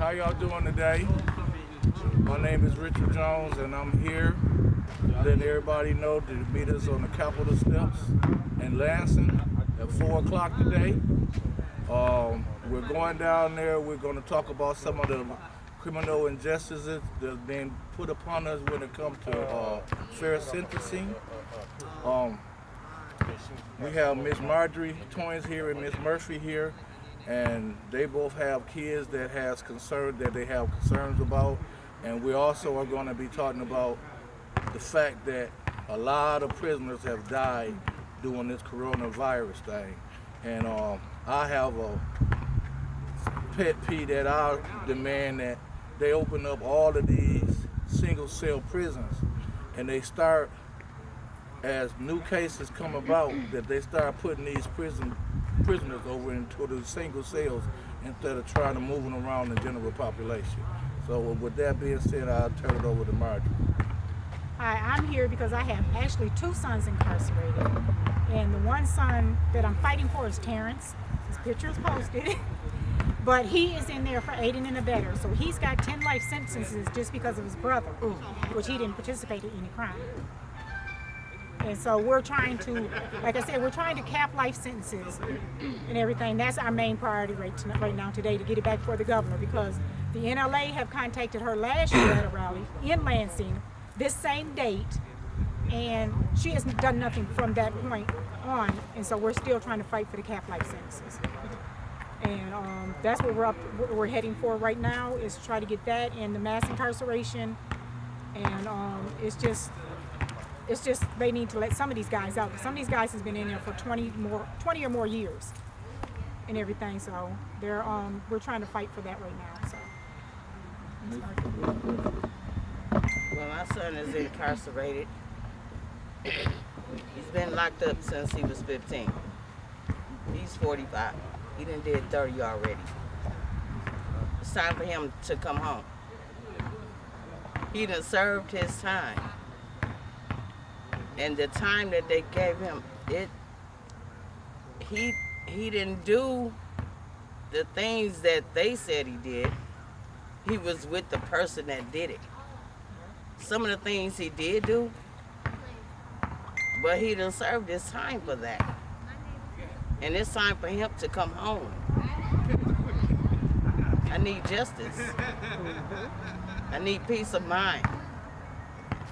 How y'all doing today? My name is Richard Jones, and I'm here letting everybody know to meet us on the Capitol steps in Lansing at 4 o'clock today. We're going down there. We're going to talk about some of the criminal injustices that's being put upon us when it comes to fair sentencing. We have Miss Marjorie Toynes here and Miss Murphy here, and they both have kids that they have concerns about. And we also are going to be talking about the fact that a lot of prisoners have died during this coronavirus thing. And I have a pet peeve that I demand that they open up all of these single cell prisons, and they start, as new cases come about, that they start putting these prisoners over into the single cells instead of trying to move them around the general population. So with that being said, I'll turn it over to Marjorie. Hi, I'm here because I have actually 2 sons incarcerated. And the one son that I'm fighting for is Terrence. His picture is posted. But he is in there for aiding and abetting. So he's got 10 life sentences just because of his brother, which he didn't participate in any crime. And so we're trying to, like I said, we're trying to cap life sentences and everything. That's our main priority right now today, to get it back for the governor, because the NLA have contacted her last year at a rally in Lansing, this same date, and she has done nothing from that point on. And so we're still trying to fight for the cap life sentences. And that's what we're heading for right now, is to try to get that and the mass incarceration. And it's just they need to let some of these guys out. Some of these guys has been in there for 20 or more years and everything. So we're trying to fight for that right now. So. Well, my son is incarcerated. He's been locked up since he was 15. He's 45. He done did 30 already. It's time for him to come home. He done served his time. And the time that they gave him, he didn't do the things that they said he did. He was with the person that did it. Some of the things he did do, but he done served his time for that. And it's time for him to come home. I need justice. I need peace of mind.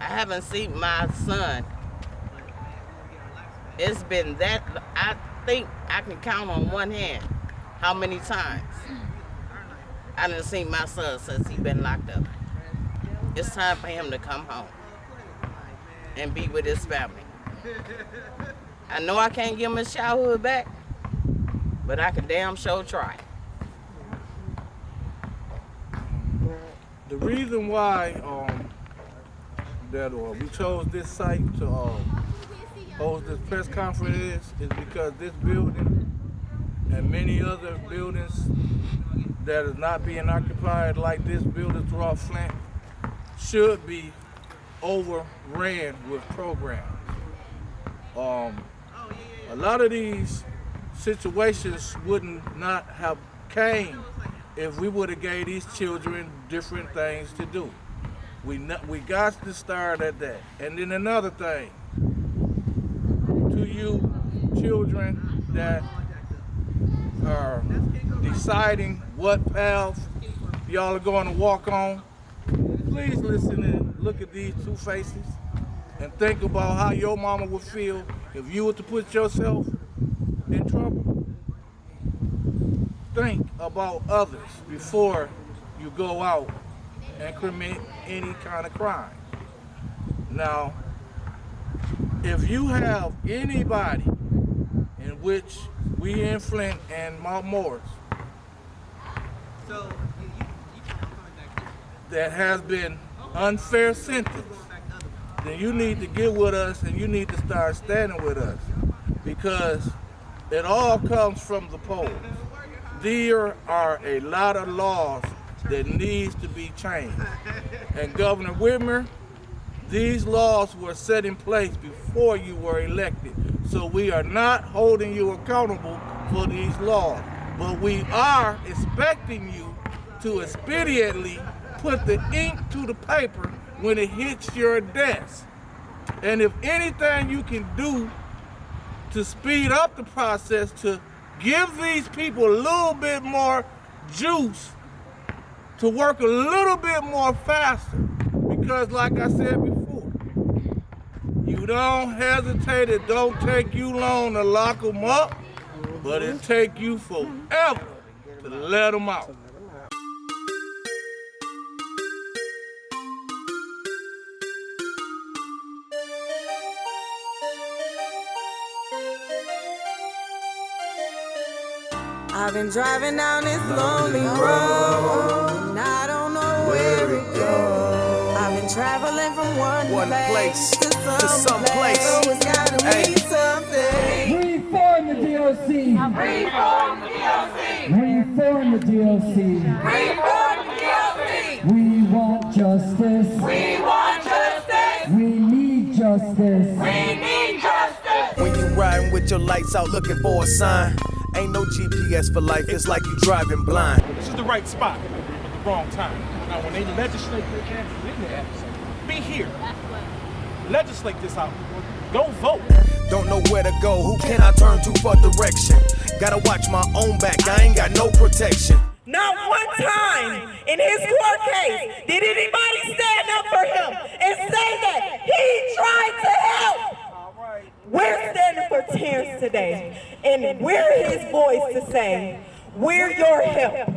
I haven't seen my son. It's been that, I think I can count on one hand how many times I done seen my son since he been locked up. It's time for him to come home and be with his family. I know I can't give him his childhood back, but I can damn sure try. The reason why we chose this site to hold this press conference is because this building and many other buildings that is not being occupied like this building throughout Flint should be overran with programs. A lot of these situations would not have came if we would have gave these children different things to do. We got to start at that. And then another thing, to you children that are deciding what path y'all are going to walk on, please listen and look at these 2 faces and think about how your mama would feel if you were to put yourself in trouble. Think about others before you go out and commit any kind of crime. Now, if you have anybody in which we in Flint and Mount Morris that has been unfair sentenced, then you need to get with us and you need to start standing with us, because it all comes from the polls. There are a lot of laws that needs to be changed. And Governor Whitmer, these laws were set in place before you were elected. So we are not holding you accountable for these laws. But we are expecting you to expediently put the ink to the paper when it hits your desk. And if anything you can do to speed up the process, to give these people a little bit more juice to work a little bit more faster. Because like I said before, you don't hesitate, it don't take you long to lock them up, but it take you forever to let them out. I've been driving down this lonely road, and I don't know where it goes. I've been traveling from one place to some place. So it's gotta mean something. Reform the DOC. Reform the DOC. Reform the DOC. Reform the DOC. We want justice. We want justice. We need justice. We need justice. When you riding with your lights out looking for a sign, ain't no GPS for life, it's like you driving blind. This is the right spot at the wrong time. Now, when they legislate their chances in there, be here. Legislate this out. Go vote. Don't know where to go, who can I turn to for direction? Gotta watch my own back, I ain't got no protection. Not one time in his court case did anybody stand up for him and say that he tried to help. We're standing for Terrence today, and we're his voice to say, we're your help.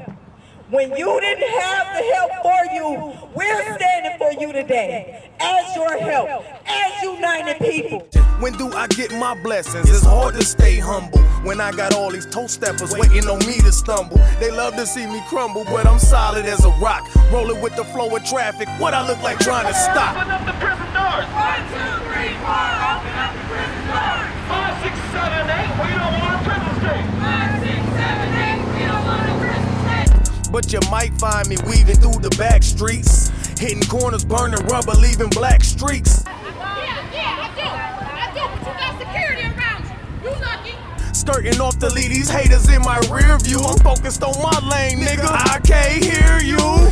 When you didn't have the help for you, we're standing for you today as your help, as united people. When do I get my blessings? It's hard to stay humble when I got all these toe steppers waiting on me to stumble. They love to see me crumble, but I'm solid as a rock. Rolling with the flow of traffic, what I look like trying to stop. Open up the prison doors. 1, 2, 3, 4, open up the prison doors. 5, 6, 7, 8. We don't want a prison state. 5, 6, 7, 8, we don't want a prison state. But you might find me weaving through the back streets, hitting corners, burning rubber, leaving black streaks. Yeah, I do, but you got security around you. You lucky. Skirting off to leave these haters in my rear view. I'm focused on my lane, nigga. I can't hear you.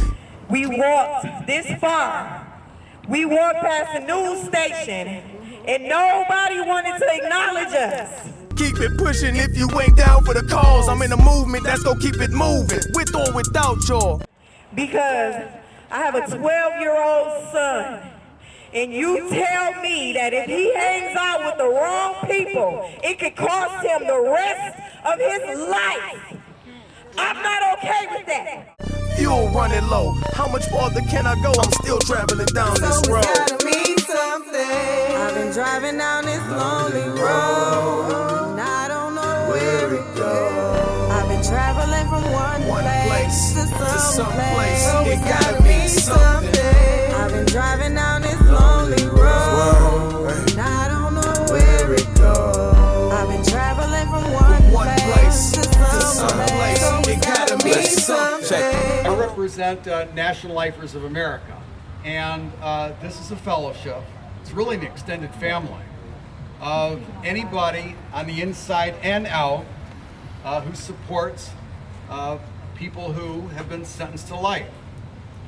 We walked this far. We walked past a news station, and nobody wanted to acknowledge us. Keep it pushing if you ain't down for the cause. I'm in a movement that's gonna keep it moving, with or without y'all. Because I have a 12-year-old son, and you tell me that if he hangs out with the wrong people, it could cost him the rest of his life. I'm not okay with that. Fuel running low. How much farther can I go? I'm still traveling down this road. Gotta mean something. I've been driving down this lonely road, and I don't know where it goes. I've been traveling from one place to some place. So it gotta mean something. I've been driving down this lonely road, and I don't know where it goes. I've been traveling from one place to some place. So it gotta mean something. I represent National Lifers of America, and this is a fellowship. It's really an extended family of anybody on the inside and out who supports people who have been sentenced to life.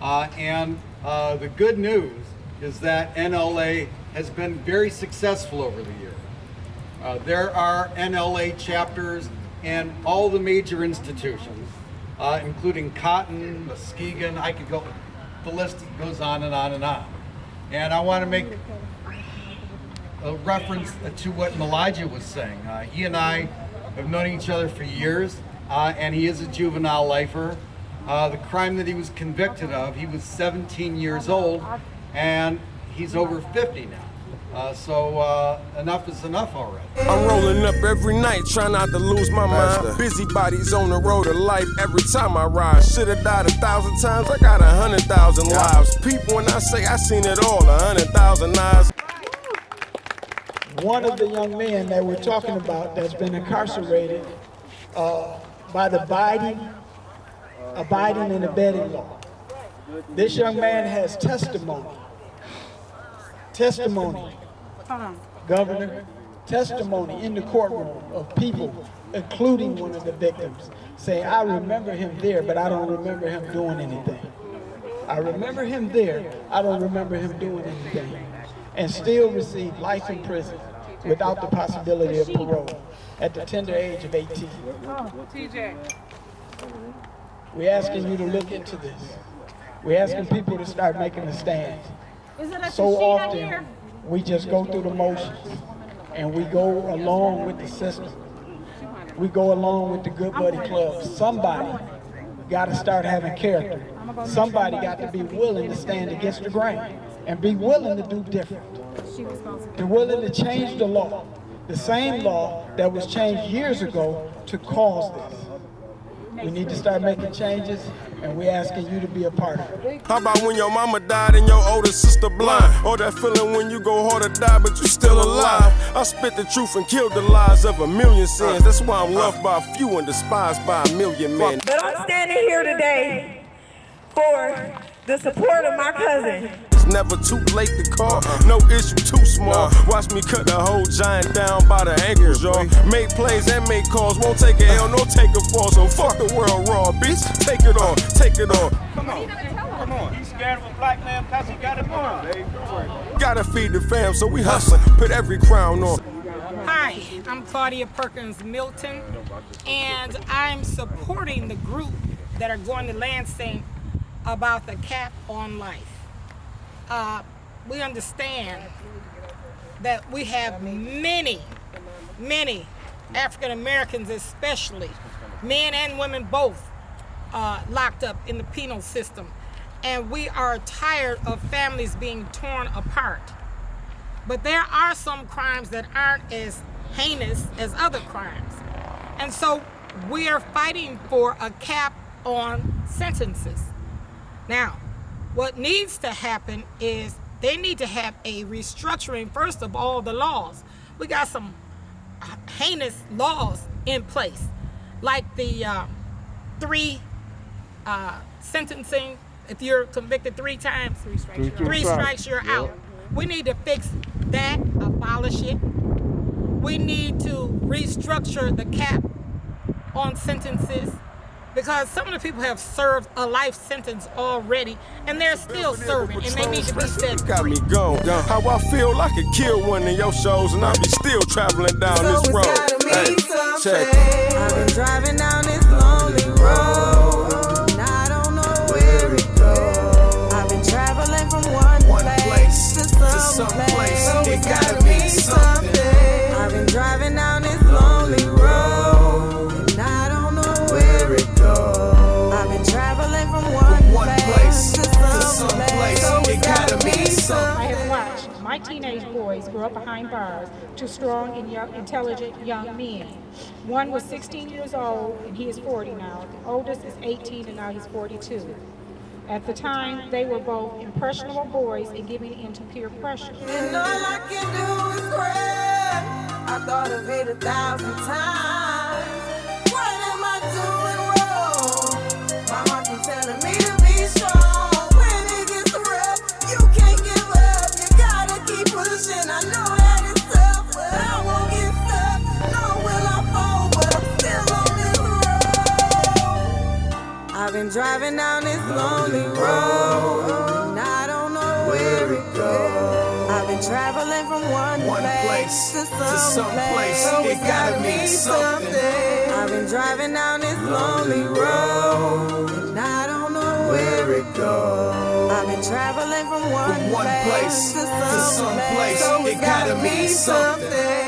And the good news is that NLA has been very successful over the years. There are NLA chapters in all the major institutions, including Cotton, Muskegon. I could go, the list goes on and on and on. And I want to make a reference to what Elijah was saying. He and I have known each other for years, and he is a juvenile lifer. The crime that he was convicted of, he was 17 years old, and he's over 50 now. So enough is enough already. I'm rolling up every night, trying not to lose my mind. Busybodies on the road of life every time I ride. Should've died 1,000 times, I got 100,000 lives. People, when I say I seen it all, 100,000 eyes. One of the young men that we're talking about that's been incarcerated by the abiding and abetting law. This young man has testimony, Governor, testimony in the courtroom of people including one of the victims, saying, I remember him there, but I don't remember him doing anything. I remember him there, I don't remember him doing anything. And still received life in prison without the possibility of parole at the tender age of 18. We're asking you to look into this. We're asking people to start making a stand. So often, we just go through the motions and we go along with the system. We go along with the good buddy club. Somebody got to start having character. Somebody got to be willing to stand against the grain and be willing to do different. They're willing to change the law, the same law that was changed years ago to cause this. We need to start making changes, and we're asking you to be a part of it. How about when your mama died and your older sister blind? Or that feeling when you go hard to die, but you still alive. I spit the truth and killed the lies of a million sins. That's why I'm loved by a few and despised by a million men. But I'm standing here today for the support of my cousin. It's never too late to call, no issue too small. Watch me cut the whole giant down by the ankles, y'all. Make plays and make calls, won't take a L, no take a fall. So fuck the world raw, bitch. Take it on, take it on. Come on, come on. He's scared of a black man because he got it on. Gotta feed the fam, so we hustling, put every crown on. Hi, I'm Claudia Perkins Milton, and I'm supporting the group that are going to Lansing about the cap on life. We understand that we have many African Americans, especially men and women both, locked up in the penal system, and we are tired of families being torn apart. But there are some crimes that aren't as heinous as other crimes, and so we are fighting for a cap on sentences. Now, what needs to happen is they need to have a restructuring, first of all, the laws. We got some heinous laws in place, like the three sentencing. If you're convicted 3 times, three strikes, you're out. We need to fix that, abolish it. We need to restructure the cap on sentences, because some of the people have served a life sentence already, and they're still serving, and they need to be set free. Got me gone. How I feel I could kill one of your shows, and I'll be still traveling down this road. Hey, check. I've been driving down this lonely road, and I don't know where it goes. I've been traveling from one place to some place. It gotta mean something. I've been driving down this lonely road, and I don't know where it goes. I've been traveling from one place to some place. It gotta mean something. I have watched my teenage boys grow up behind bars to strong and young, intelligent young men. One was 16 years old, and he is 40 now. The oldest is 18, and now he's 42. At the time, they were both impressionable boys and giving in to peer pressure. And all I can do is cry. I thought of it 1,000 times. What am I doing wrong? My heart keeps telling me to be strong. When it gets rough, you can't give up. You gotta keep pushing. I know that it's tough, but I won't get stuck. Nor will I fall, but I'm still on this road. I've been driving down this lonely road, and I don't know where it goes. I've been traveling from one place to some place. It gotta mean something. I've been driving down this lonely road, and I don't know where it goes. I've been traveling from one place to some place. It gotta mean something.